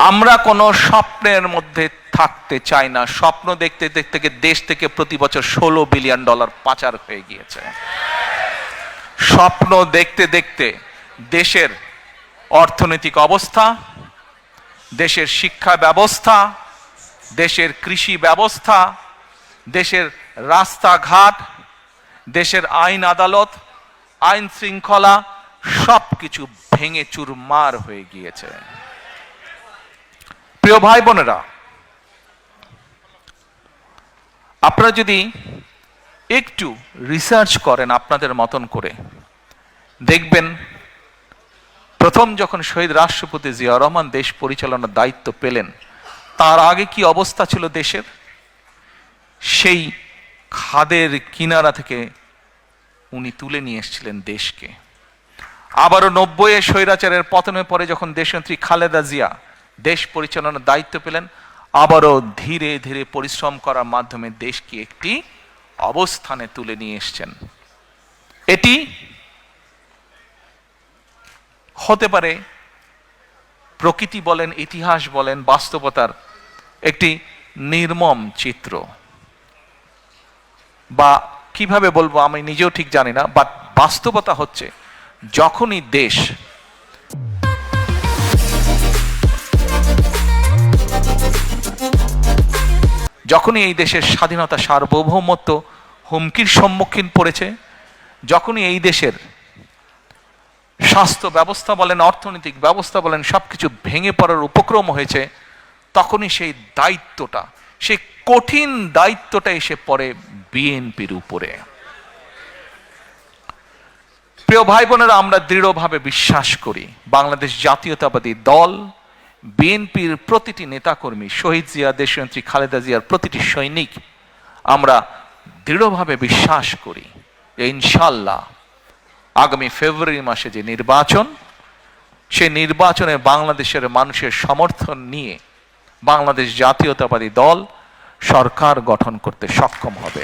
আমরা কোনো স্বপ্নের মধ্যে থাকতে চাই না। স্বপ্ন দেখতে দেখতে দেশ থেকে প্রতি বছর $16 বিলিয়ন পাচার হয়ে গিয়েছে। স্বপ্ন দেখতে দেখতে দেশের অর্থনৈতিক অবস্থা, দেশের শিক্ষা ব্যবস্থা, দেশের কৃষি ব্যবস্থা, দেশের রাস্তাঘাট, দেশের আইন আদালত, আইন শৃঙ্খলা সবকিছু ভেঙে চুরমার হয়ে গিয়েছে। প্রিয় ভাই বোনেরা, আপনারা যদি একটু রিসার্চ করেন আপনাদের মতন করে, দেখবেন প্রথম যখন শহীদ রাষ্ট্রপতি জিয়াউর রহমান দেশ পরিচালনার দায়িত্ব পেলেন, তার আগে কি অবস্থা ছিল দেশের? সেই খাদের কিনারা থেকে উনি তুলে নিয়ে এসেছিলেন দেশকে। আবারও 90-এ স্বৈরাচারের পতনের পরে যখন দেশনেত্রী খালেদা জিয়া দেশ পরিচালনার দায়িত্ব পেলেন, আবারও ধীরে ধীরে পরিশ্রম করার মাধ্যমে দেশকে একটি অবস্থানে তুলে নিয়ে এসেছেন। এটি হতে পারে প্রকৃতি বলেন, ইতিহাস বলেন, বাস্তবতার একটি নির্মম চিত্র, বা কিভাবে বলবো আমি নিজেও ঠিক জানি না। বাট বাস্তবতা হচ্ছে, যখনই দেশ এই দেশের স্বাধীনতা সার্বভৌমত্ব হুমকির সম্মুখীন পড়েছে, যখনই এই দেশের স্বাস্থ্য ব্যবস্থা বলেন, অর্থনৈতিক ব্যবস্থা বলেন, সবকিছু ভেঙে পড়ার উপক্রম হয়েছে, তখনই সেই দায়িত্বটা, সেই কঠিন দায়িত্বটা এসে পড়ে বিএনপির উপরে। প্রিয় ভাই বোনেরা, আমরা দৃঢ়ভাবে বিশ্বাস করি বাংলাদেশ জাতীয়তাবাদী দল বিএনপির প্রতিটি নেতাকর্মী, শহীদ জিয়া, দেশনেত্রী খালেদা জিয়ার প্রতিটি সৈনিক, আমরা দৃঢ়ভাবে বিশ্বাস করি যে ইনশাল্লাহ আগামী ফেব্রুয়ারি মাসে যে নির্বাচন, সেই নির্বাচনে বাংলাদেশের মানুষের সমর্থন নিয়ে বাংলাদেশ জাতীয়তাবাদী দল সরকার গঠন করতে সক্ষম হবে।